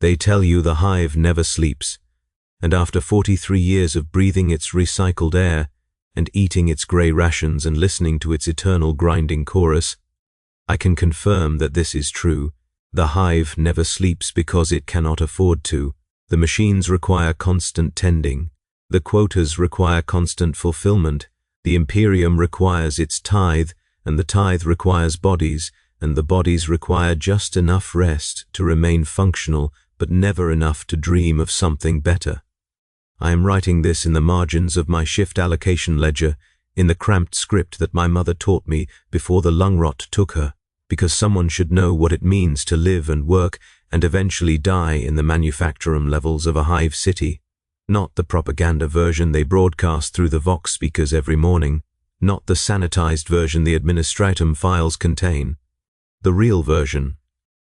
They tell you the hive never sleeps, and after 43 years of breathing its recycled air and eating its grey rations and listening to its eternal grinding chorus, I can confirm that this is true. The hive never sleeps because it cannot afford to. The machines require constant tending. The quotas require constant fulfillment. The Imperium requires its tithe, and the tithe requires bodies, and the bodies require just enough rest to remain functional, but never enough to dream of something better. I am writing this in the margins of my shift allocation ledger, in the cramped script that my mother taught me before the lung rot took her, because someone should know what it means to live and work and eventually die in the manufactorum levels of a hive city. Not the propaganda version they broadcast through the Vox speakers every morning, not the sanitized version the administratum files contain. The real version,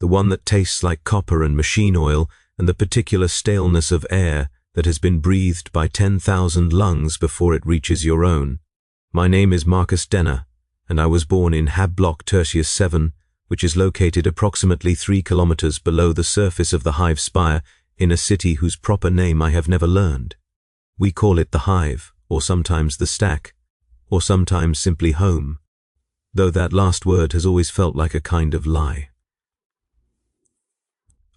the one that tastes like copper and machine oil and the particular staleness of air that has been breathed by 10,000 lungs before it reaches your own. My name is Marcus Denner, and I was born in Hab Block Tertius 7, which is located approximately 3 kilometers below the surface of the hive spire in a city whose proper name I have never learned. We call it the Hive, or sometimes the Stack, or sometimes simply home, though that last word has always felt like a kind of lie.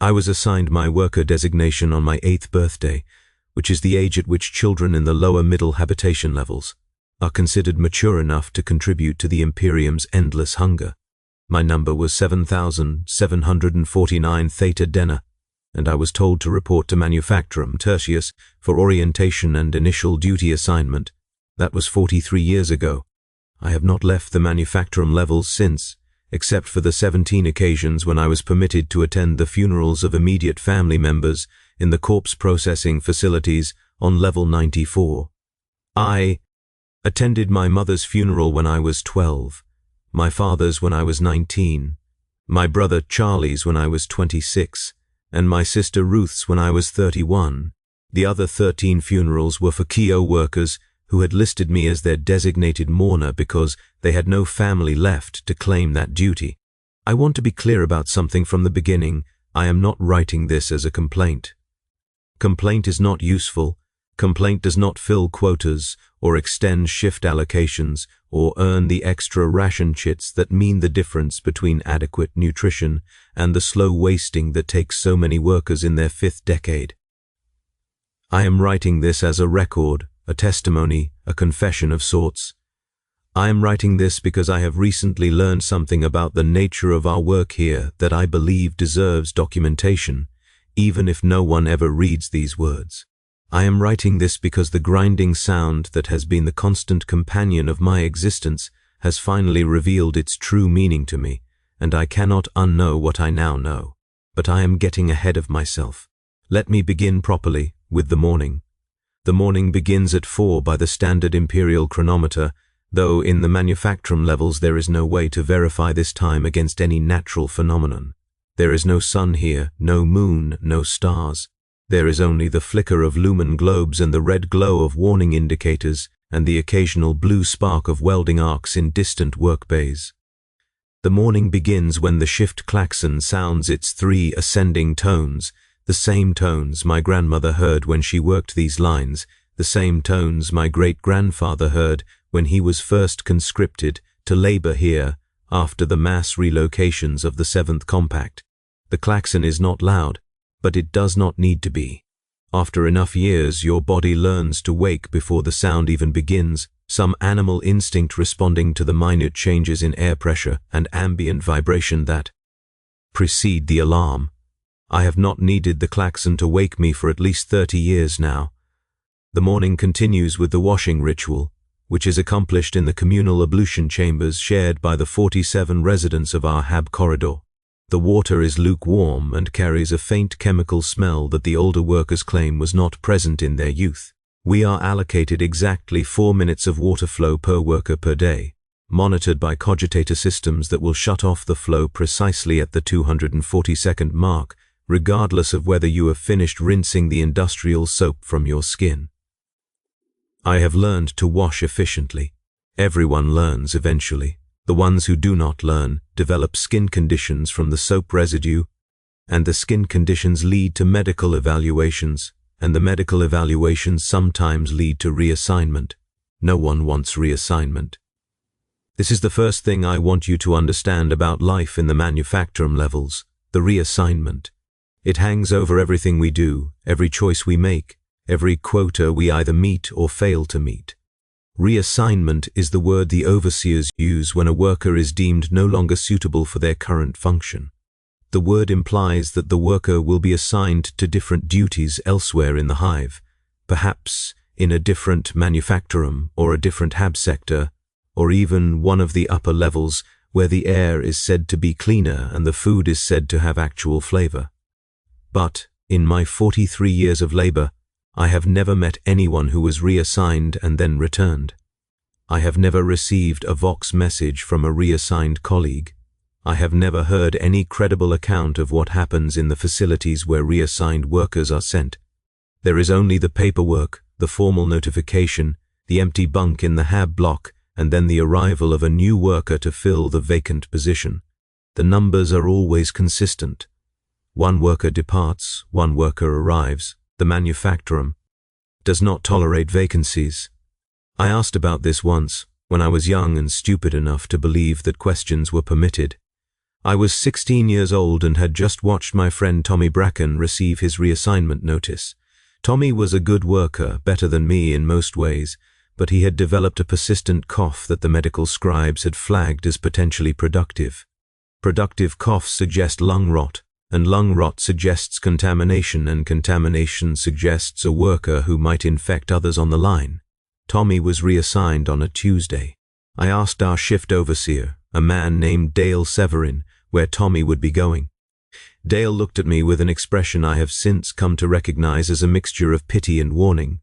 I was assigned my worker designation on my 8th birthday, which is the age at which children in the lower middle habitation levels are considered mature enough to contribute to the Imperium's endless hunger. My number was 7,749 Theta Denner, and I was told to report to Manufactorum Tertius for orientation and initial duty assignment. That was 43 years ago. I have not left the Manufactorum levels since, except for the 17 occasions when I was permitted to attend the funerals of immediate family members in the corpse processing facilities on level 94. I attended my mother's funeral when I was 12, my father's when I was 19, my brother Charlie's when I was 26, and my sister Ruth's when I was 31. The other 13 funerals were for KEO workers who had listed me as their designated mourner because they had no family left to claim that duty. I want to be clear about something from the beginning. I am not writing this as a complaint. Complaint is not useful. Complaint does not fill quotas or extend shift allocations or earn the extra ration chits that mean the difference between adequate nutrition and the slow wasting that takes so many workers in their 5th decade. I am writing this as a record, a testimony, a confession of sorts. I am writing this because I have recently learned something about the nature of our work here that I believe deserves documentation, even if no one ever reads these words. I am writing this because the grinding sound that has been the constant companion of my existence has finally revealed its true meaning to me, and I cannot unknow what I now know. But I am getting ahead of myself. Let me begin properly with the morning. The morning begins at 4 by the standard imperial chronometer, though in the manufactorum levels there is no way to verify this time against any natural phenomenon. There is no sun here, no moon, no stars. There is only the flicker of lumen globes and the red glow of warning indicators and the occasional blue spark of welding arcs in distant work bays. The morning begins when the shift klaxon sounds its 3 ascending tones, the same tones my grandmother heard when she worked these lines, the same tones my great-grandfather heard when he was first conscripted to labor here after the mass relocations of the 7th Compact. The klaxon is not loud, but it does not need to be. After enough years, your body learns to wake before the sound even begins, some animal instinct responding to the minute changes in air pressure and ambient vibration that precede the alarm. I have not needed the klaxon to wake me for at least 30 years now. The morning continues with the washing ritual, which is accomplished in the communal ablution chambers shared by the 47 residents of our Hab corridor. The water is lukewarm and carries a faint chemical smell that the older workers claim was not present in their youth. We are allocated exactly 4 minutes of water flow per worker per day, monitored by cogitator systems that will shut off the flow precisely at the 240-second mark, regardless of whether you have finished rinsing the industrial soap from your skin. I have learned to wash efficiently. Everyone learns eventually. The ones who do not learn develop skin conditions from the soap residue, and the skin conditions lead to medical evaluations, and the medical evaluations sometimes lead to reassignment. No one wants reassignment. This is the first thing I want you to understand about life in the manufactorum levels, the reassignment. It hangs over everything we do, every choice we make, every quota we either meet or fail to meet. Reassignment is the word the overseers use when a worker is deemed no longer suitable for their current function. The word implies that the worker will be assigned to different duties elsewhere in the hive, perhaps in a different manufactorum or a different hab sector, or even one of the upper levels where the air is said to be cleaner and the food is said to have actual flavor. But in my 43 years of labor, I have never met anyone who was reassigned and then returned. I have never received a Vox message from a reassigned colleague. I have never heard any credible account of what happens in the facilities where reassigned workers are sent. There is only the paperwork, the formal notification, the empty bunk in the hab block, and then the arrival of a new worker to fill the vacant position. The numbers are always consistent. One worker departs, one worker arrives. The manufactorum does not tolerate vacancies. I asked about this once, when I was young and stupid enough to believe that questions were permitted. I was 16 years old and had just watched my friend Tommy Bracken receive his reassignment notice. Tommy was a good worker, better than me in most ways, but he had developed a persistent cough that the medical scribes had flagged as potentially productive. Productive coughs suggest lung rot, and lung rot suggests contamination, and contamination suggests a worker who might infect others on the line. Tommy was reassigned on a Tuesday. I asked our shift overseer, a man named Dale Severin, where Tommy would be going. Dale looked at me with an expression I have since come to recognize as a mixture of pity and warning.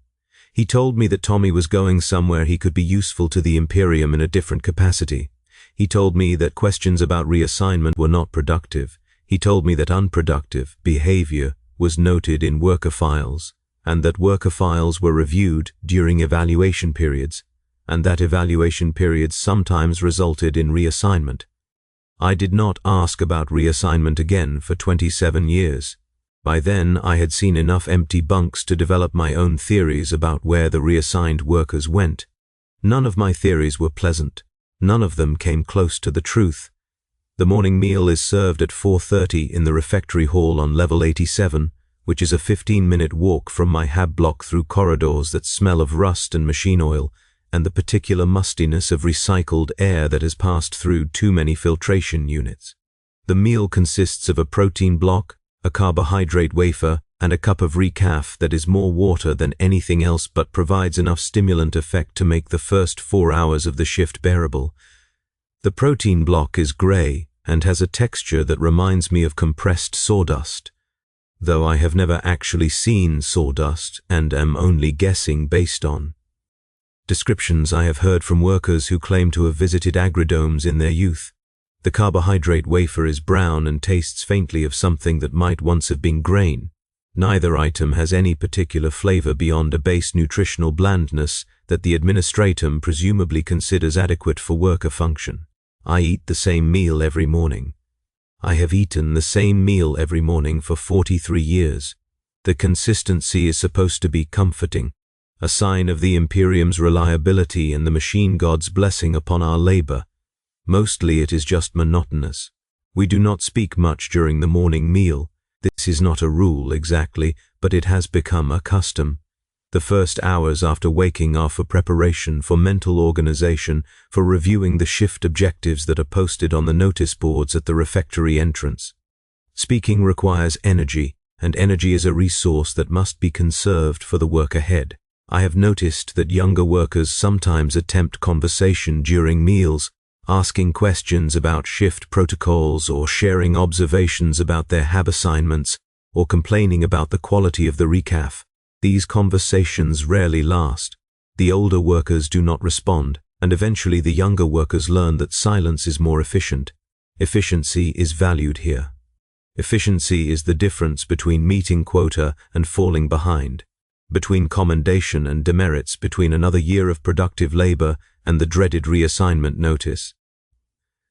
He told me that Tommy was going somewhere he could be useful to the Imperium in a different capacity. He told me that questions about reassignment were not productive. He told me that unproductive behavior was noted in worker files, and that worker files were reviewed during evaluation periods, and that evaluation periods sometimes resulted in reassignment. I did not ask about reassignment again for 27 years. By then, I had seen enough empty bunks to develop my own theories about where the reassigned workers went. None of my theories were pleasant. None of them came close to the truth. The morning meal is served at 4:30 in the refectory hall on level 87, which is a 15-minute walk from my hab block through corridors that smell of rust and machine oil, and the particular mustiness of recycled air that has passed through too many filtration units. The meal consists of a protein block, a carbohydrate wafer, and a cup of recaf that is more water than anything else but provides enough stimulant effect to make the first 4 hours of the shift bearable. The protein block is grey and has a texture that reminds me of compressed sawdust, though I have never actually seen sawdust and am only guessing based on descriptions I have heard from workers who claim to have visited agridomes in their youth. The carbohydrate wafer is brown and tastes faintly of something that might once have been grain. Neither item has any particular flavor beyond a base nutritional blandness that the administratum presumably considers adequate for worker function. I eat the same meal every morning. I have eaten the same meal every morning for 43 years. The consistency is supposed to be comforting, a sign of the Imperium's reliability and the machine god's blessing upon our labor. Mostly it is just monotonous. We do not speak much during the morning meal. This is not a rule exactly, but it has become a custom. The first hours after waking are for preparation, for mental organization, for reviewing the shift objectives that are posted on the notice boards at the refectory entrance. Speaking requires energy, and energy is a resource that must be conserved for the work ahead. I have noticed that younger workers sometimes attempt conversation during meals, asking questions about shift protocols or sharing observations about their hab assignments or complaining about the quality of the recaf. These conversations rarely last. The older workers do not respond, and eventually the younger workers learn that silence is more efficient. Efficiency is valued here. Efficiency is the difference between meeting quota and falling behind, between commendation and demerits, between another year of productive labor and the dreaded reassignment notice.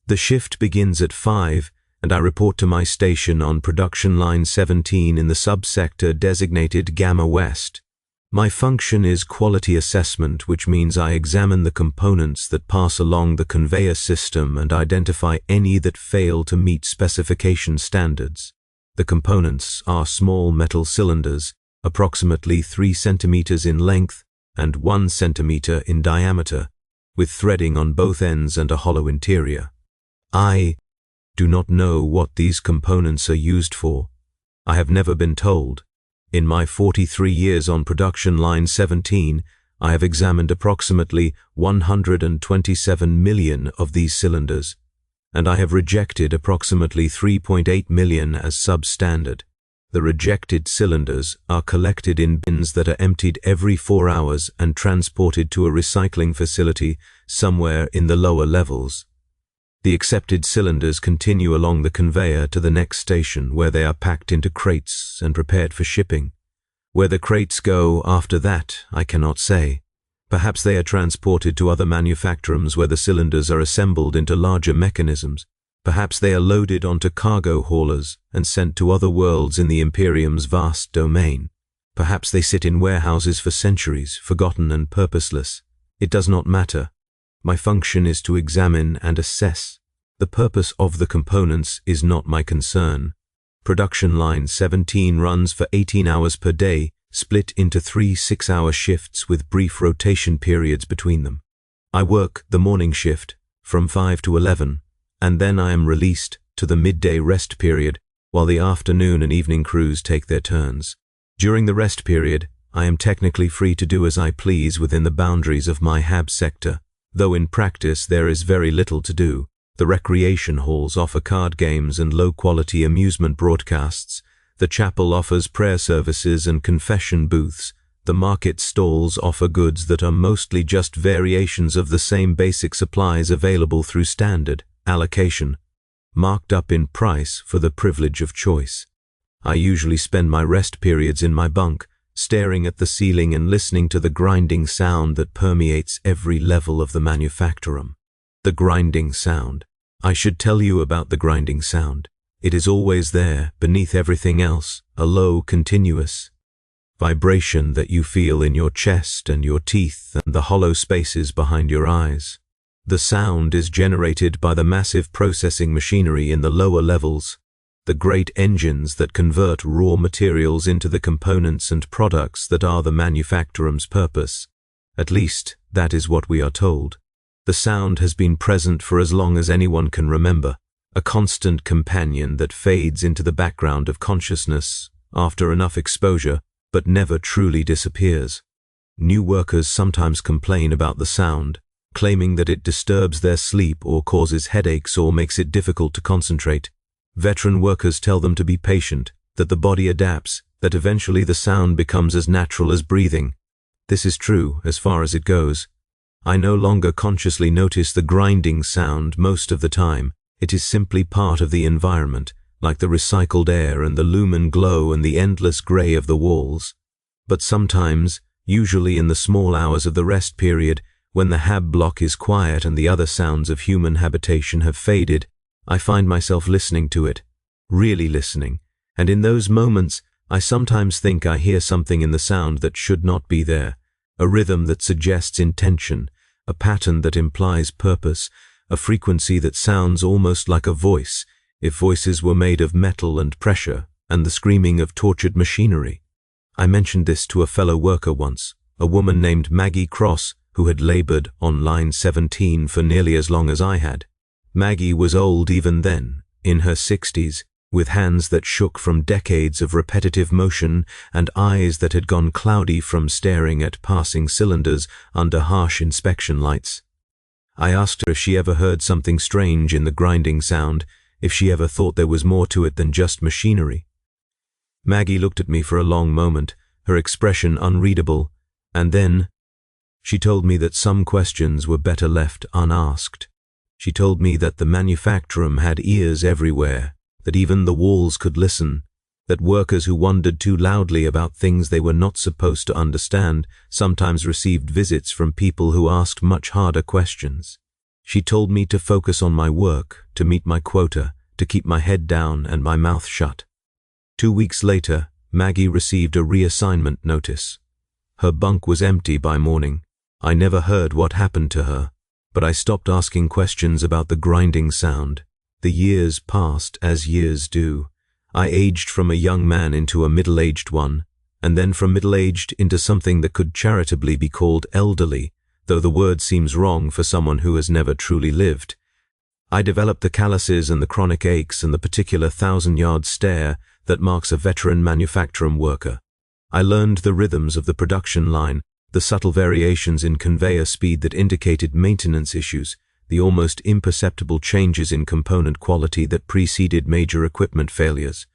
The shift begins at 5, and I report to my station on production line 17 in the subsector designated Gamma West. My function is quality assessment, which means I examine the components that pass along the conveyor system and identify any that fail to meet specification standards. The components are small metal cylinders, approximately 3 centimeters in length and 1 centimeter in diameter, with threading on both ends and a hollow interior. I do not know what these components are used for. I have never been told. In my 43 years on production line 17, I have examined approximately 127 million of these cylinders, and I have rejected approximately 3.8 million as substandard. The rejected cylinders are collected in bins that are emptied every 4 hours and transported to a recycling facility somewhere in the lower levels. The accepted cylinders continue along the conveyor to the next station, where they are packed into crates and prepared for shipping. Where the crates go after that, I cannot say. Perhaps they are transported to other manufactorums where the cylinders are assembled into larger mechanisms. Perhaps they are loaded onto cargo haulers and sent to other worlds in the Imperium's vast domain. Perhaps they sit in warehouses for centuries, forgotten and purposeless. It does not matter. My function is to examine and assess. The purpose of the components is not my concern. Production line 17 runs for 18 hours per day, split into 3 6-hour shifts with brief rotation periods between them. I work the morning shift from 5 to 11, and then I am released to the midday rest period while the afternoon and evening crews take their turns. During the rest period, I am technically free to do as I please within the boundaries of my HAB sector, though in practice there is very little to do. The recreation halls offer card games and low-quality amusement broadcasts. The chapel offers prayer services and confession booths. The market stalls offer goods that are mostly just variations of the same basic supplies available through standard allocation, marked up in price for the privilege of choice. I usually spend my rest periods in my bunk, staring at the ceiling and listening to the grinding sound that permeates every level of the manufactorum. The grinding sound. I should tell you about the grinding sound. It is always there, beneath everything else, a low, continuous vibration that you feel in your chest and your teeth and the hollow spaces behind your eyes. The sound is generated by the massive processing machinery in the lower levels, the great engines that convert raw materials into the components and products that are the manufactorum's purpose. At least, that is what we are told. The sound has been present for as long as anyone can remember, a constant companion that fades into the background of consciousness after enough exposure, but never truly disappears. New workers sometimes complain about the sound, claiming that it disturbs their sleep or causes headaches or makes it difficult to concentrate. Veteran workers tell them to be patient, that the body adapts, that eventually the sound becomes as natural as breathing. This is true as far as it goes. I no longer consciously notice the grinding sound most of the time. It is simply part of the environment, like the recycled air and the lumen glow and the endless grey of the walls. But sometimes, usually in the small hours of the rest period, when the HAB block is quiet and the other sounds of human habitation have faded, I find myself listening to it, really listening, and in those moments I sometimes think I hear something in the sound that should not be there, a rhythm that suggests intention, a pattern that implies purpose, a frequency that sounds almost like a voice, if voices were made of metal and pressure, and the screaming of tortured machinery. I mentioned this to a fellow worker once, a woman named Maggie Cross, who had labored on line 17 for nearly as long as I had. Maggie was old even then, in her 60s, with hands that shook from decades of repetitive motion and eyes that had gone cloudy from staring at passing cylinders under harsh inspection lights. I asked her if she ever heard something strange in the grinding sound, if she ever thought there was more to it than just machinery. Maggie looked at me for a long moment, her expression unreadable, and then she told me that some questions were better left unasked. She told me that the manufactorum had ears everywhere, that even the walls could listen, that workers who wondered too loudly about things they were not supposed to understand sometimes received visits from people who asked much harder questions. She told me to focus on my work, to meet my quota, to keep my head down and my mouth shut. 2 weeks later, Maggie received a reassignment notice. Her bunk was empty by morning. I never heard what happened to her, but I stopped asking questions about the grinding sound. The years passed as years do. I aged from a young man into a middle-aged one, and then from middle-aged into something that could charitably be called elderly, though the word seems wrong for someone who has never truly lived. I developed the calluses and the chronic aches and the particular 1,000-yard stare that marks a veteran manufacturum worker. I learned the rhythms of the production line, the subtle variations in conveyor speed that indicated maintenance issues, the almost imperceptible changes in component quality that preceded major equipment failures.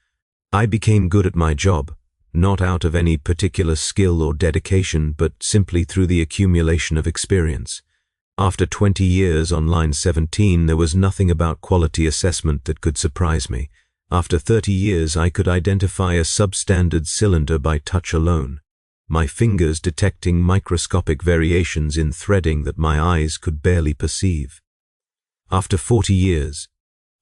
I became good at my job, not out of any particular skill or dedication, but simply through the accumulation of experience. After 20 years on line 17, there was nothing about quality assessment that could surprise me. After 30 years, I could identify a substandard cylinder by touch alone, my fingers detecting microscopic variations in threading that my eyes could barely perceive. After 40 years,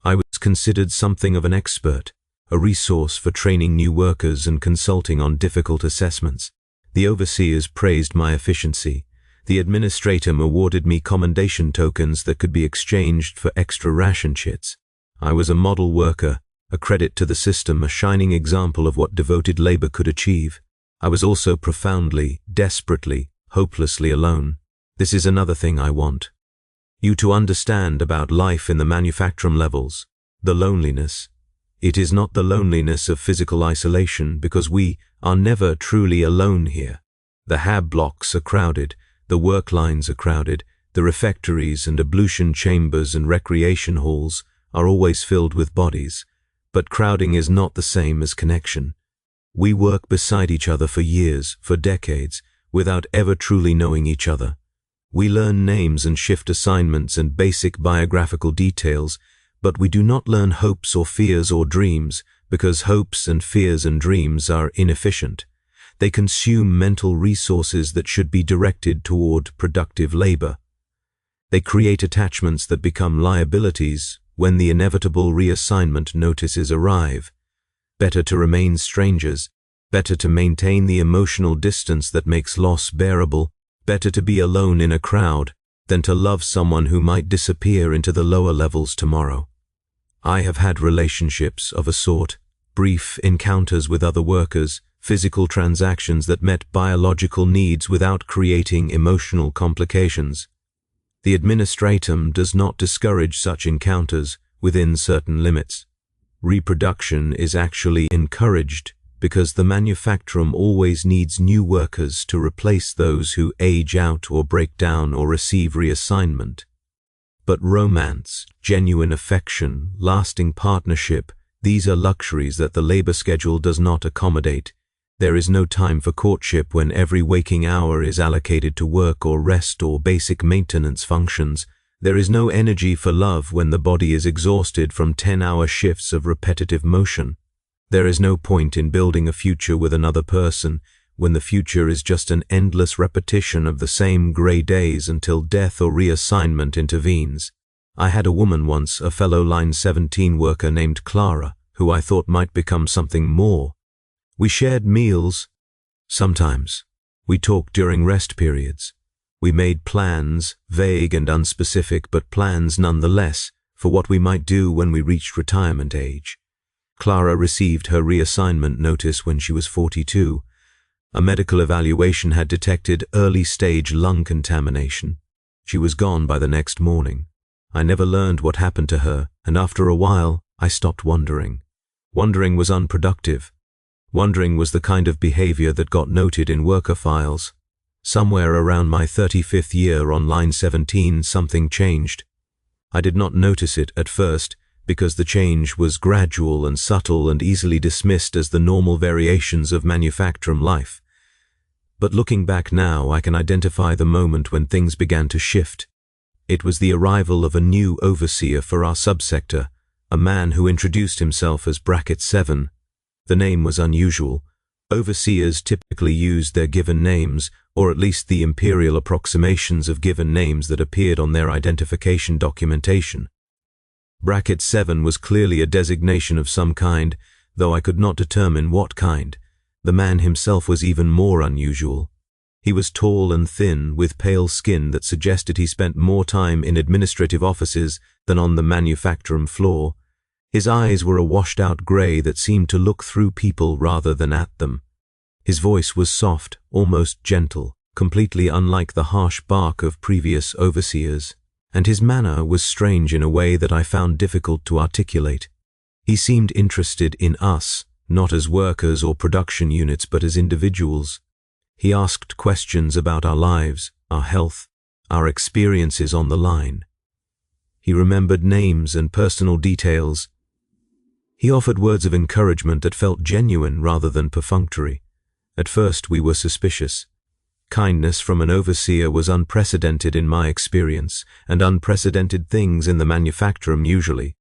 I was considered something of an expert, a resource for training new workers and consulting on difficult assessments. The overseers praised my efficiency. The administratum awarded me commendation tokens that could be exchanged for extra ration chits. I was a model worker, a credit to the system, a shining example of what devoted labor could achieve. I was also profoundly, desperately, hopelessly alone. This is another thing I want you to understand about life in the manufacturum levels, the loneliness. It is not the loneliness of physical isolation, because we are never truly alone here. The hab blocks are crowded, the work lines are crowded, the refectories and ablution chambers and recreation halls are always filled with bodies. But crowding is not the same as connection. We work beside each other for years, for decades, without ever truly knowing each other. We learn names and shift assignments and basic biographical details, but we do not learn hopes or fears or dreams, because hopes and fears and dreams are inefficient. They consume mental resources that should be directed toward productive labor. They create attachments that become liabilities when the inevitable reassignment notices arrive. Better to remain strangers, better to maintain the emotional distance that makes loss bearable, better to be alone in a crowd than to love someone who might disappear into the lower levels tomorrow. I have had relationships of a sort, brief encounters with other workers, physical transactions that met biological needs without creating emotional complications. The administratum does not discourage such encounters within certain limits. Reproduction is actually encouraged because the manufacturum always needs new workers to replace those who age out or break down or receive reassignment. But romance, genuine affection, lasting partnership, these are luxuries that the labor schedule does not accommodate. There is no time for courtship when every waking hour is allocated to work or rest or basic maintenance functions. There is no energy for love when the body is exhausted from 10-hour shifts of repetitive motion. There is no point in building a future with another person when the future is just an endless repetition of the same gray days until death or reassignment intervenes. I had a woman once, a fellow line 17 worker named Clara, who I thought might become something more. We shared meals. Sometimes. We talked during rest periods. We made plans, vague and unspecific, but plans nonetheless, for what we might do when we reached retirement age. Clara received her reassignment notice when she was 42. A medical evaluation had detected early-stage lung contamination. She was gone by the next morning. I never learned what happened to her, and after a while, I stopped wondering. Wondering was unproductive. Wondering was the kind of behavior that got noted in worker files. Somewhere around my 35th year on line 17, something changed. I did not notice it at first because the change was gradual and subtle and easily dismissed as the normal variations of manufacturum life. But looking back now, I can identify the moment when things began to shift. It was the arrival of a new overseer for our subsector, a man who introduced himself as Bracket 7. The name was unusual. Overseers typically used their given names, or at least the imperial approximations of given names that appeared on their identification documentation. Bracket 7 was clearly a designation of some kind, though I could not determine what kind. The man himself was even more unusual. He was tall and thin, with pale skin that suggested he spent more time in administrative offices than on the manufactorum floor. His eyes were a washed-out grey that seemed to look through people rather than at them. His voice was soft, almost gentle, completely unlike the harsh bark of previous overseers, and his manner was strange in a way that I found difficult to articulate. He seemed interested in us, not as workers or production units but as individuals. He asked questions about our lives, our health, our experiences on the line. He remembered names and personal details. He offered words of encouragement that felt genuine rather than perfunctory. At first we were suspicious. Kindness from an overseer was unprecedented in my experience, and unprecedented things in the manufactorum usually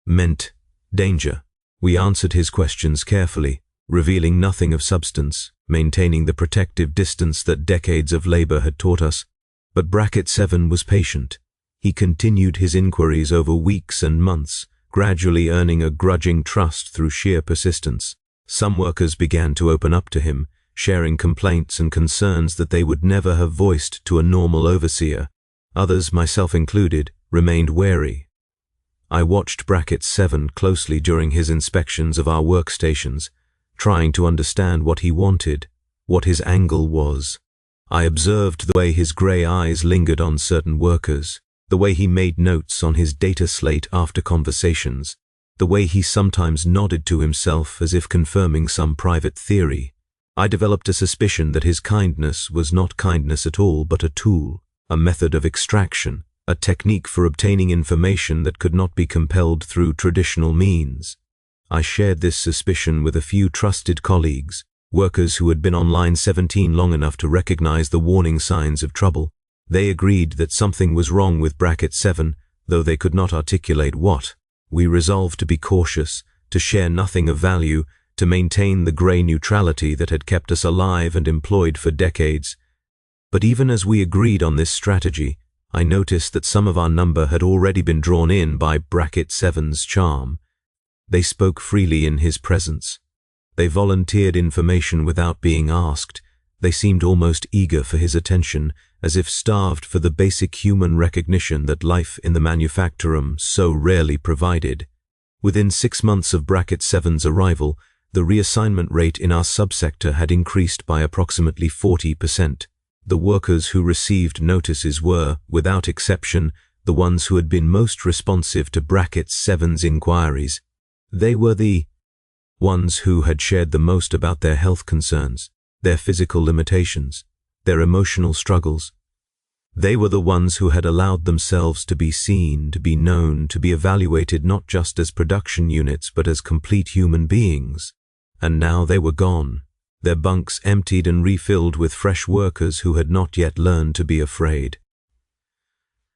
meant danger. We answered his questions carefully, revealing nothing of substance, maintaining the protective distance that decades of labor had taught us. But Bracket 7 was patient. He continued his inquiries over weeks and months, gradually earning a grudging trust through sheer persistence. Some workers began to open up to him, sharing complaints and concerns that they would never have voiced to a normal overseer. Others, myself included, remained wary. I watched Bracket 7 closely during his inspections of our workstations, trying to understand what he wanted, what his angle was. I observed the way his grey eyes lingered on certain workers, the way he made notes on his data slate after conversations, the way he sometimes nodded to himself as if confirming some private theory. I developed a suspicion that his kindness was not kindness at all, but a tool, a method of extraction, a technique for obtaining information that could not be compelled through traditional means. I shared this suspicion with a few trusted colleagues, workers who had been on line 17 long enough to recognize the warning signs of trouble. They agreed that something was wrong with Bracket 7, though they could not articulate what. We resolved to be cautious, to share nothing of value, to maintain the grey neutrality that had kept us alive and employed for decades. But even as we agreed on this strategy, I noticed that some of our number had already been drawn in by Bracket 7's charm. They spoke freely in his presence. They volunteered information without being asked. They seemed almost eager for his attention, as if starved for the basic human recognition that life in the manufactorum so rarely provided. Within 6 months of Bracket 7's arrival, the reassignment rate in our subsector had increased by approximately 40%. The workers who received notices were, without exception, the ones who had been most responsive to Bracket 7's inquiries. They were the ones who had shared the most about their health concerns, their physical limitations, their emotional struggles. They were the ones who had allowed themselves to be seen, to be known, to be evaluated not just as production units but as complete human beings. And now they were gone, their bunks emptied and refilled with fresh workers who had not yet learned to be afraid.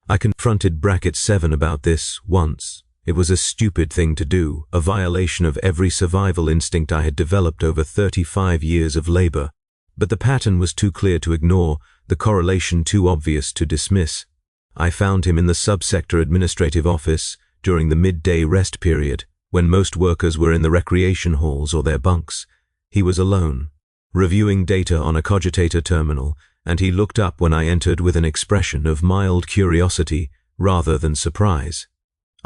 I confronted Bracket 7 about this once. It was a stupid thing to do, a violation of every survival instinct I had developed over 35 years of labor. But the pattern was too clear to ignore, the correlation too obvious to dismiss. I found him in the subsector administrative office during the midday rest period, when most workers were in the recreation halls or their bunks. He was alone, reviewing data on a cogitator terminal, and he looked up when I entered with an expression of mild curiosity rather than surprise.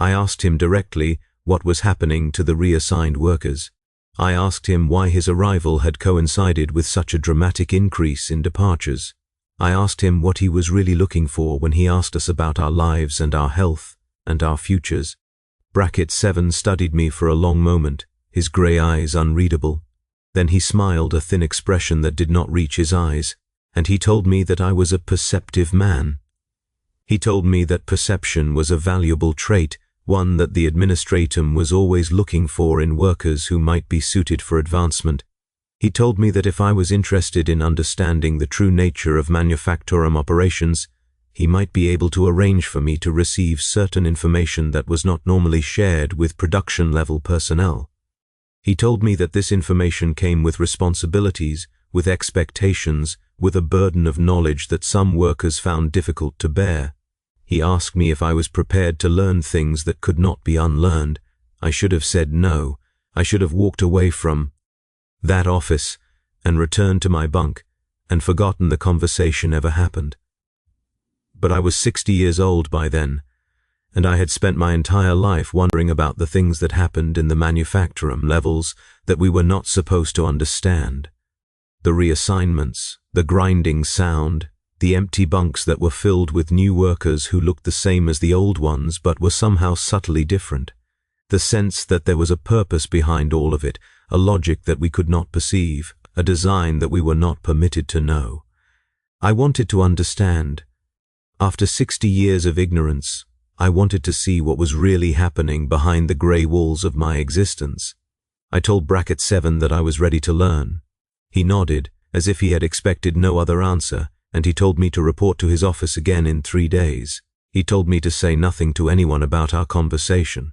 I asked him directly what was happening to the reassigned workers. I asked him why his arrival had coincided with such a dramatic increase in departures. I asked him what he was really looking for when he asked us about our lives and our health and our futures. Bracket 7 studied me for a long moment, his grey eyes unreadable. Then he smiled, a thin expression that did not reach his eyes, and he told me that I was a perceptive man. He told me that perception was a valuable trait, one that the administratum was always looking for in workers who might be suited for advancement. He told me that if I was interested in understanding the true nature of manufactorum operations, he might be able to arrange for me to receive certain information that was not normally shared with production-level personnel. He told me that this information came with responsibilities, with expectations, with a burden of knowledge that some workers found difficult to bear. He asked me if I was prepared to learn things that could not be unlearned. I should have said no. I should have walked away from that office and returned to my bunk and forgotten the conversation ever happened. But I was 60 years old by then, and I had spent my entire life wondering about the things that happened in the manufactorum levels that we were not supposed to understand. The reassignments, the grinding sound, the empty bunks that were filled with new workers who looked the same as the old ones but were somehow subtly different. The sense that there was a purpose behind all of it, a logic that we could not perceive, a design that we were not permitted to know. I wanted to understand. After 60 years of ignorance, I wanted to see what was really happening behind the grey walls of my existence. I told Bracket 7 that I was ready to learn. He nodded, as if he had expected no other answer, and he told me to report to his office again in 3 days. He told me to say nothing to anyone about our conversation.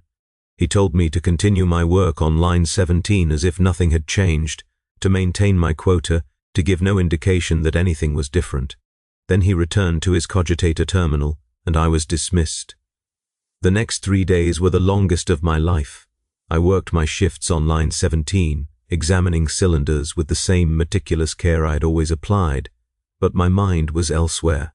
He told me to continue my work on line 17 as if nothing had changed, to maintain my quota, to give no indication that anything was different. Then he returned to his cogitator terminal, and I was dismissed. The next 3 days were the longest of my life. I worked my shifts on line 17, examining cylinders with the same meticulous care I had always applied, but my mind was elsewhere.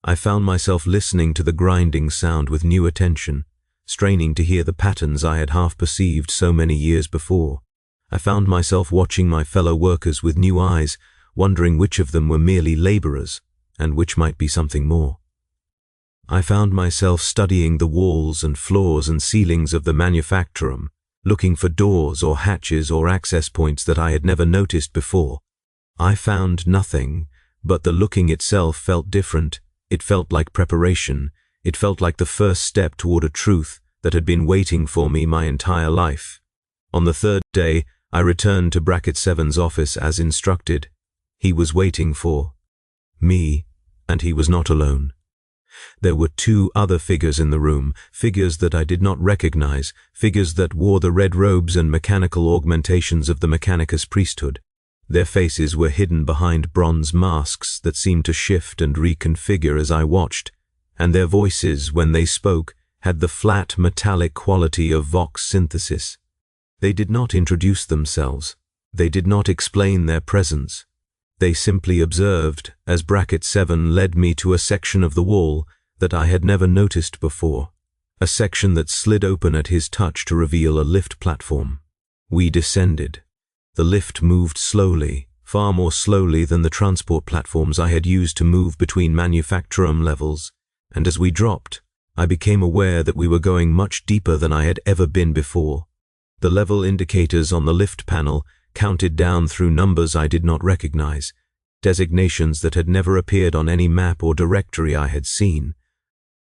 I found myself listening to the grinding sound with new attention, straining to hear the patterns I had half perceived so many years before. I found myself watching my fellow workers with new eyes, wondering which of them were merely laborers, and which might be something more. I found myself studying the walls and floors and ceilings of the manufactorum, looking for doors or hatches or access points that I had never noticed before. I found nothing, but the looking itself felt different. It felt like preparation. It felt like the first step toward a truth that had been waiting for me my entire life. On the 3rd day, I returned to Bracket 7's office as instructed. He was waiting for me, and he was not alone. There were 2 other figures in the room, figures that I did not recognize, figures that wore the red robes and mechanical augmentations of the Mechanicus priesthood. Their faces were hidden behind bronze masks that seemed to shift and reconfigure as I watched, and their voices, when they spoke, had the flat metallic quality of vox synthesis. They did not introduce themselves. They did not explain their presence. They simply observed as Bracket 7 led me to a section of the wall that I had never noticed before, a section that slid open at his touch to reveal a lift platform. We descended. The lift moved slowly, far more slowly than the transport platforms I had used to move between manufactorum levels, and as we dropped, I became aware that we were going much deeper than I had ever been before. The level indicators on the lift panel counted down through numbers I did not recognize, designations that had never appeared on any map or directory I had seen.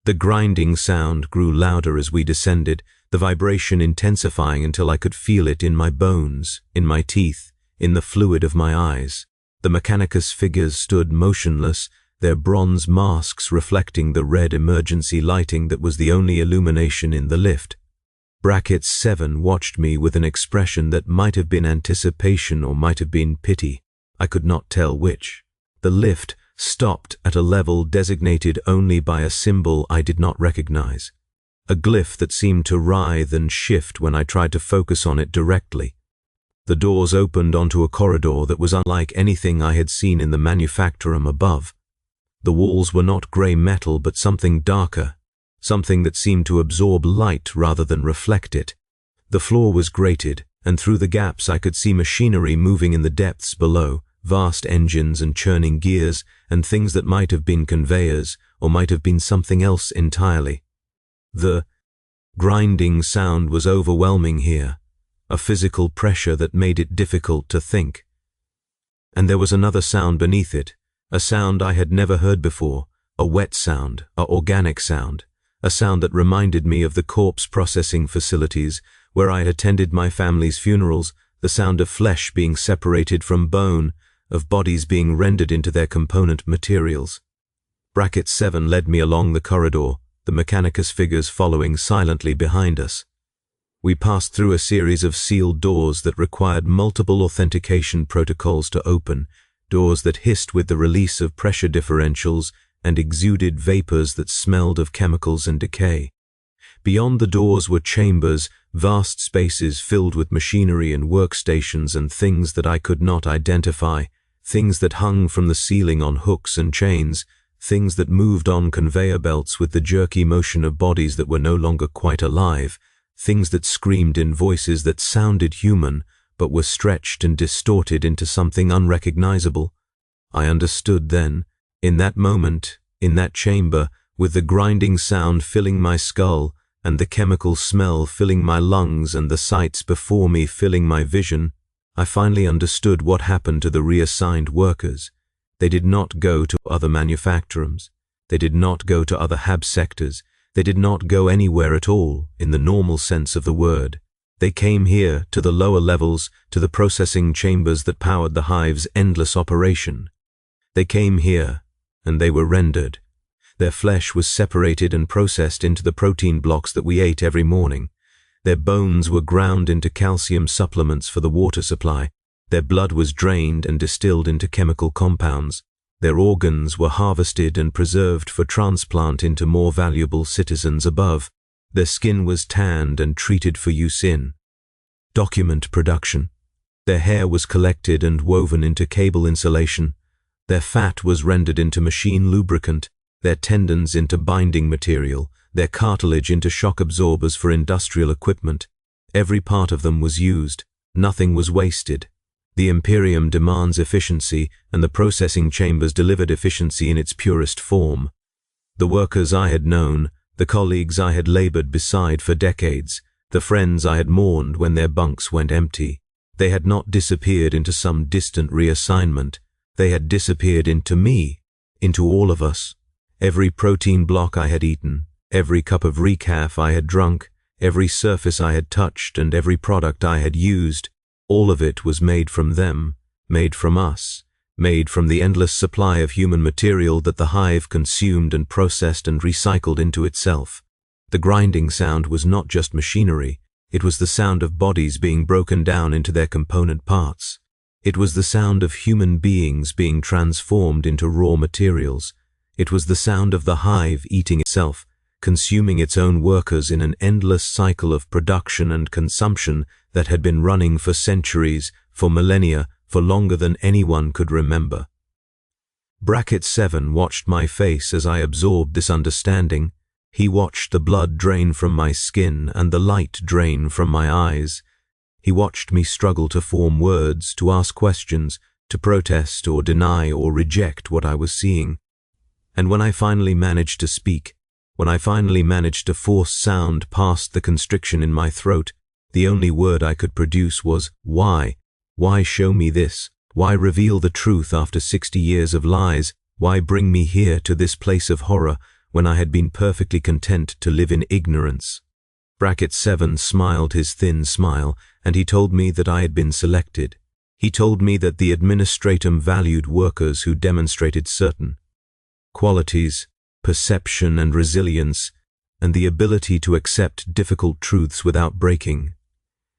The grinding sound grew louder as we descended, the vibration intensifying until I could feel it in my bones, in my teeth, in the fluid of my eyes. The Mechanicus figures stood motionless, their bronze masks reflecting the red emergency lighting that was the only illumination in the lift. Bracket 7 watched me with an expression that might have been anticipation or might have been pity. I could not tell which. The lift stopped at a level designated only by a symbol I did not recognize, a glyph that seemed to writhe and shift when I tried to focus on it directly. The doors opened onto a corridor that was unlike anything I had seen in the manufactorum above. The walls were not grey metal but something darker, something that seemed to absorb light rather than reflect it. The floor was grated, and through the gaps I could see machinery moving in the depths below, vast engines and churning gears, and things that might have been conveyors, or might have been something else entirely. The grinding sound was overwhelming here, a physical pressure that made it difficult to think. And there was another sound beneath it, a sound I had never heard before, a wet sound, a organic sound, a sound that reminded me of the corpse processing facilities where I had attended my family's funerals, the sound of flesh being separated from bone, of bodies being rendered into their component materials. Bracket 7 led me along the corridor, the Mechanicus figures following silently behind us. We passed through a series of sealed doors that required multiple authentication protocols to open, doors that hissed with the release of pressure differentials and exuded vapors that smelled of chemicals and decay. Beyond the doors were chambers, vast spaces filled with machinery and workstations and things that I could not identify, things that hung from the ceiling on hooks and chains, things that moved on conveyor belts with the jerky motion of bodies that were no longer quite alive, things that screamed in voices that sounded human but were stretched and distorted into something unrecognizable. I understood then, in that moment, in that chamber, with the grinding sound filling my skull, and the chemical smell filling my lungs and the sights before me filling my vision, I finally understood what happened to the reassigned workers. They did not go to other manufactorums. They did not go to other hab sectors. They did not go anywhere at all, in the normal sense of the word. They came here, to the lower levels, to the processing chambers that powered the hive's endless operation. They came here, and they were rendered. Their flesh was separated and processed into the protein blocks that we ate every morning. Their bones were ground into calcium supplements for the water supply. Their blood was drained and distilled into chemical compounds. Their organs were harvested and preserved for transplant into more valuable citizens above. Their skin was tanned and treated for use in document production. Their hair was collected and woven into cable insulation. Their fat was rendered into machine lubricant, their tendons into binding material, their cartilage into shock absorbers for industrial equipment. Every part of them was used. Nothing was wasted. The Imperium demands efficiency, and the processing chambers delivered efficiency in its purest form. The workers I had known, the colleagues I had labored beside for decades, the friends I had mourned when their bunks went empty, they had not disappeared into some distant reassignment. They had disappeared into me, into all of us. Every protein block I had eaten, every cup of recaf I had drunk, every surface I had touched, and every product I had used, all of it was made from them, made from us, made from the endless supply of human material that the hive consumed and processed and recycled into itself. The grinding sound was not just machinery, it was the sound of bodies being broken down into their component parts. It was the sound of human beings being transformed into raw materials. It was the sound of the hive eating itself, consuming its own workers in an endless cycle of production and consumption that had been running for centuries, for millennia, for longer than anyone could remember. Bracket 7 watched my face as I absorbed this understanding. He watched the blood drain from my skin and the light drain from my eyes. He watched me struggle to form words, to ask questions, to protest or deny or reject what I was seeing. And when I finally managed to speak, when I finally managed to force sound past the constriction in my throat, the only word I could produce was, why? Why show me this? Why reveal the truth after 60 years of lies? Why bring me here to this place of horror when I had been perfectly content to live in ignorance? Bracket 7 smiled his thin smile, and he told me that I had been selected. He told me that the administratum valued workers who demonstrated certain qualities, perception and resilience, and the ability to accept difficult truths without breaking.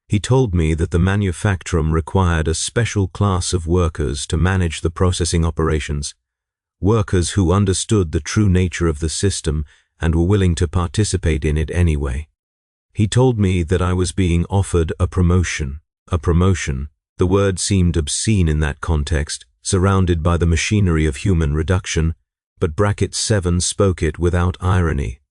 He told me that the manufactorum required a special class of workers to manage the processing operations, workers who understood the true nature of the system and were willing to participate in it anyway. He told me that I was being offered a promotion. A promotion. The word seemed obscene in that context, surrounded by the machinery of human reduction, but Bracket 7 spoke it without irony.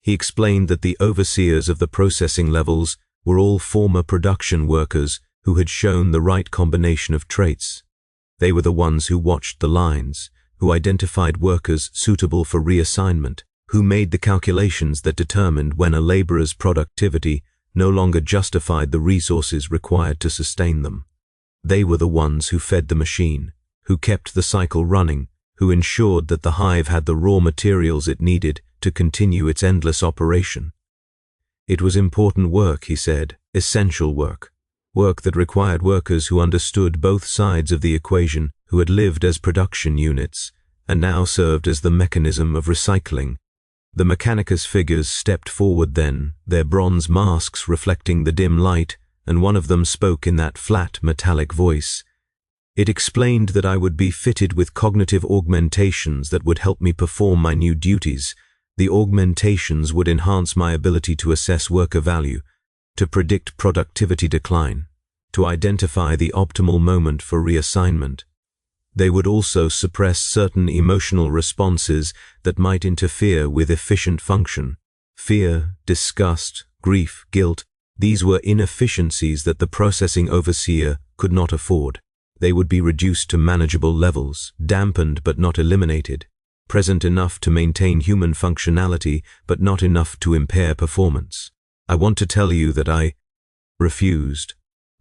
He explained that the overseers of the processing levels were all former production workers who had shown the right combination of traits. They were the ones who watched the lines, who identified workers suitable for reassignment, who made the calculations that determined when a laborer's productivity no longer justified the resources required to sustain them. They were the ones who fed the machine, who kept the cycle running, who ensured that the hive had the raw materials it needed to continue its endless operation. It was important work, he said, essential work, work that required workers who understood both sides of the equation, who had lived as production units, and now served as the mechanism of recycling. The Mechanicus figures stepped forward then, their bronze masks reflecting the dim light, and one of them spoke in that flat, metallic voice. It explained that I would be fitted with cognitive augmentations that would help me perform my new duties. The augmentations would enhance my ability to assess worker value, to predict productivity decline, to identify the optimal moment for reassignment. They would also suppress certain emotional responses that might interfere with efficient function. Fear, disgust, grief, guilt, these were inefficiencies that the processing overseer could not afford. They would be reduced to manageable levels, dampened but not eliminated, present enough to maintain human functionality but not enough to impair performance. I want to tell you that I refused.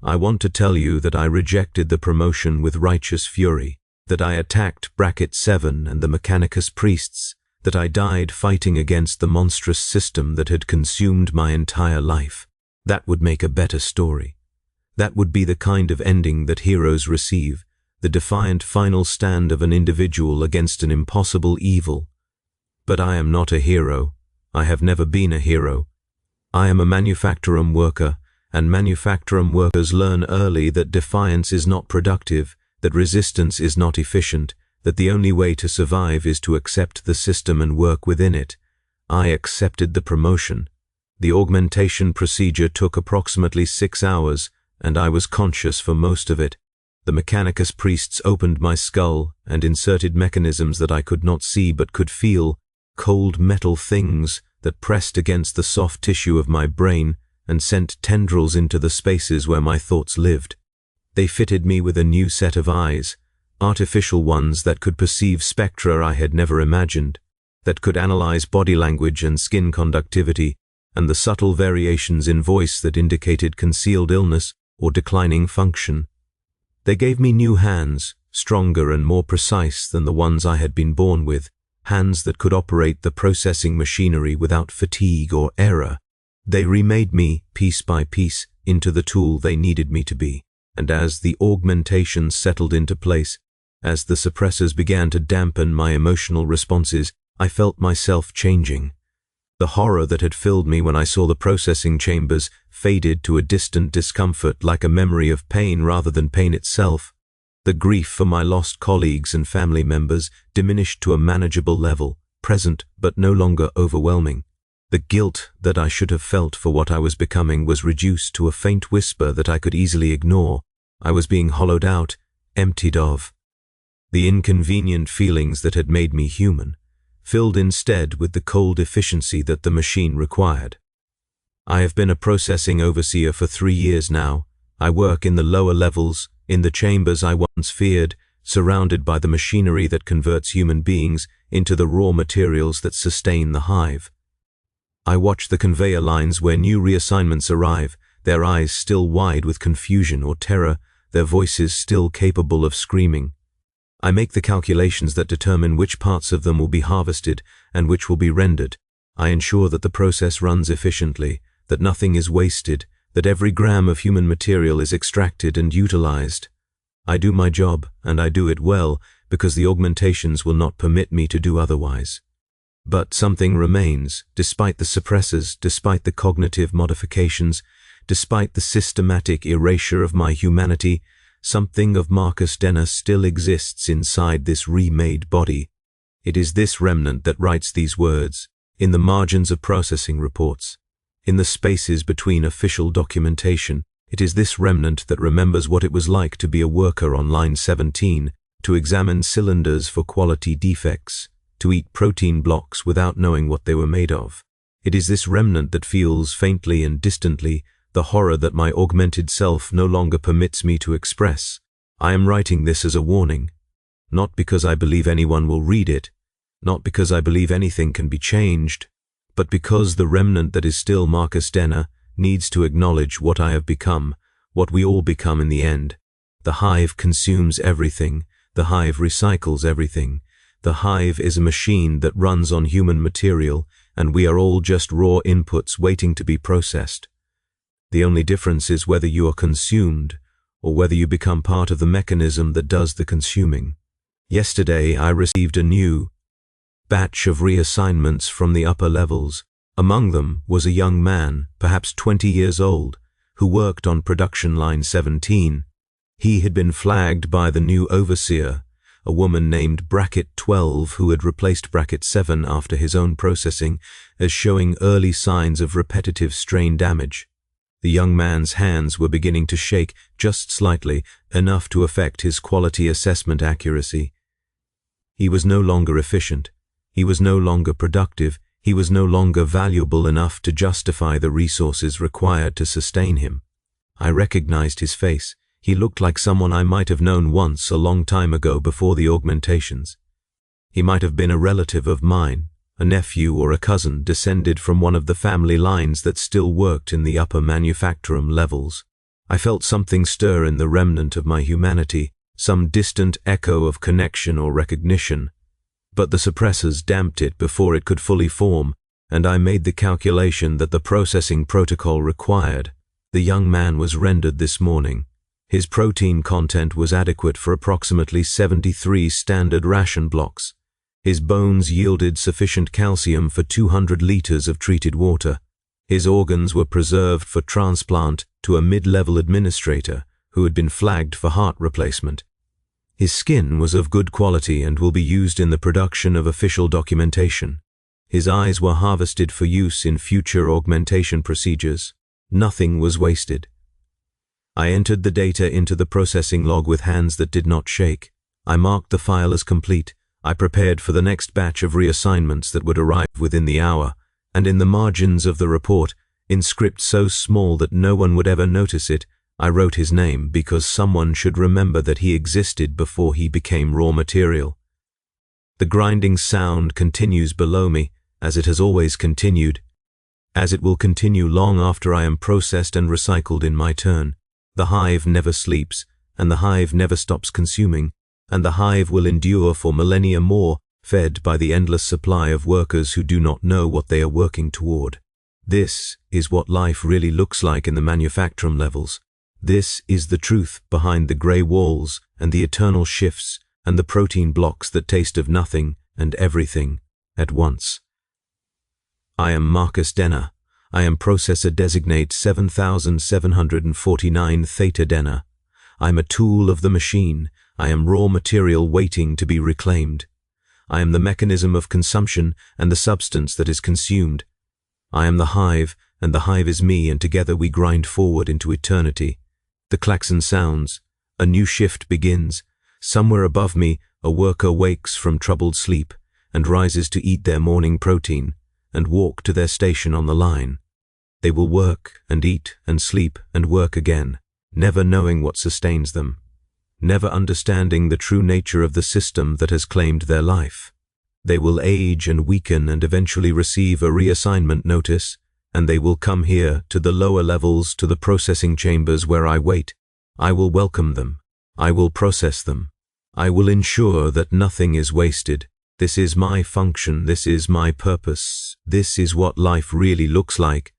I want to tell you that I rejected the promotion with righteous fury, that I attacked Bracket 7 and the Mechanicus priests, that I died fighting against the monstrous system that had consumed my entire life. That would make a better story. That would be the kind of ending that heroes receive, the defiant final stand of an individual against an impossible evil. But I am not a hero. I have never been a hero. I am a manufactorum worker, and manufactorum workers learn early that defiance is not productive, that resistance is not efficient, that the only way to survive is to accept the system and work within it. I accepted the promotion. The augmentation procedure took approximately 6 hours, and I was conscious for most of it. The Mechanicus priests opened my skull and inserted mechanisms that I could not see but could feel, cold metal things that pressed against the soft tissue of my brain and sent tendrils into the spaces where my thoughts lived. They fitted me with a new set of eyes, artificial ones that could perceive spectra I had never imagined, that could analyze body language and skin conductivity, and the subtle variations in voice that indicated concealed illness or declining function. They gave me new hands, stronger and more precise than the ones I had been born with, hands that could operate the processing machinery without fatigue or error. They remade me, piece by piece, into the tool they needed me to be, and as the augmentations settled into place, as the suppressors began to dampen my emotional responses, I felt myself changing. The horror that had filled me when I saw the processing chambers faded to a distant discomfort like a memory of pain rather than pain itself. The grief for my lost colleagues and family members diminished to a manageable level, present but no longer overwhelming. The guilt that I should have felt for what I was becoming was reduced to a faint whisper that I could easily ignore. I was being hollowed out, emptied of. The inconvenient feelings that had made me human, filled instead with the cold efficiency that the machine required. I have been a processing overseer for 3 years now. I work in the lower levels, in the chambers I once feared, surrounded by the machinery that converts human beings into the raw materials that sustain the hive. I watch the conveyor lines where new reassignments arrive, their eyes still wide with confusion or terror, their voices still capable of screaming. I make the calculations that determine which parts of them will be harvested and which will be rendered. I ensure that the process runs efficiently, that nothing is wasted, that every gram of human material is extracted and utilized. I do my job, and I do it well, because the augmentations will not permit me to do otherwise. But something remains, despite the suppressors, despite the cognitive modifications, despite the systematic erasure of my humanity. Something of Marcus Denner still exists inside this remade body. It is this remnant that writes these words, in the margins of processing reports, in the spaces between official documentation. It is this remnant that remembers what it was like to be a worker on line 17, to examine cylinders for quality defects, to eat protein blocks without knowing what they were made of. It is this remnant that feels faintly and distantly the horror that my augmented self no longer permits me to express. I am writing this as a warning, not because I believe anyone will read it, not because I believe anything can be changed, but because the remnant that is still Marcus Denner needs to acknowledge what I have become, what we all become in the end. The hive consumes everything, the hive recycles everything. The hive is a machine that runs on human material, and we are all just raw inputs waiting to be processed. The only difference is whether you are consumed, or whether you become part of the mechanism that does the consuming. Yesterday I received a new batch of reassignments from the upper levels. Among them was a young man, perhaps 20 years old, who worked on production line 17. He had been flagged by the new overseer, a woman named Bracket 12 who had replaced Bracket 7 after his own processing, as showing early signs of repetitive strain damage. The young man's hands were beginning to shake just slightly, enough to affect his quality assessment accuracy. He was no longer efficient. He was no longer productive. He was no longer valuable enough to justify the resources required to sustain him. I recognized his face. He looked like someone I might have known once a long time ago before the augmentations. He might have been a relative of mine, a nephew or a cousin descended from one of the family lines that still worked in the upper manufactorum levels. I felt something stir in the remnant of my humanity, some distant echo of connection or recognition. But the suppressors damped it before it could fully form, and I made the calculation that the processing protocol required. The young man was rendered this morning. His protein content was adequate for approximately 73 standard ration blocks. His bones yielded sufficient calcium for 200 liters of treated water. His organs were preserved for transplant to a mid-level administrator who had been flagged for heart replacement. His skin was of good quality and will be used in the production of official documentation. His eyes were harvested for use in future augmentation procedures. Nothing was wasted. I entered the data into the processing log with hands that did not shake. I marked the file as complete. I prepared for the next batch of reassignments that would arrive within the hour, and in the margins of the report, in script so small that no one would ever notice it, I wrote his name because someone should remember that he existed before he became raw material. The grinding sound continues below me, as it has always continued, as it will continue long after I am processed and recycled in my turn. The hive never sleeps, and the hive never stops consuming, and the hive will endure for millennia more, fed by the endless supply of workers who do not know what they are working toward. This is what life really looks like in the manufactorum levels. This is the truth behind the grey walls and the eternal shifts and the protein blocks that taste of nothing and everything at once. I am Marcus Denner. I am processor designate 7749 Theta Denner. I am a tool of the machine. I am raw material waiting to be reclaimed. I am the mechanism of consumption and the substance that is consumed. I am the hive, and the hive is me, and together we grind forward into eternity. The klaxon sounds. A new shift begins. Somewhere above me, a worker wakes from troubled sleep and rises to eat their morning protein and walk to their station on the line. They will work and eat and sleep and work again, never knowing what sustains them, never understanding the true nature of the system that has claimed their life. They will age and weaken and eventually receive a reassignment notice, and they will come here to the lower levels, to the processing chambers where I wait. I will welcome them. I will process them. I will ensure that nothing is wasted. This is my function. This is my purpose. This is what life really looks like.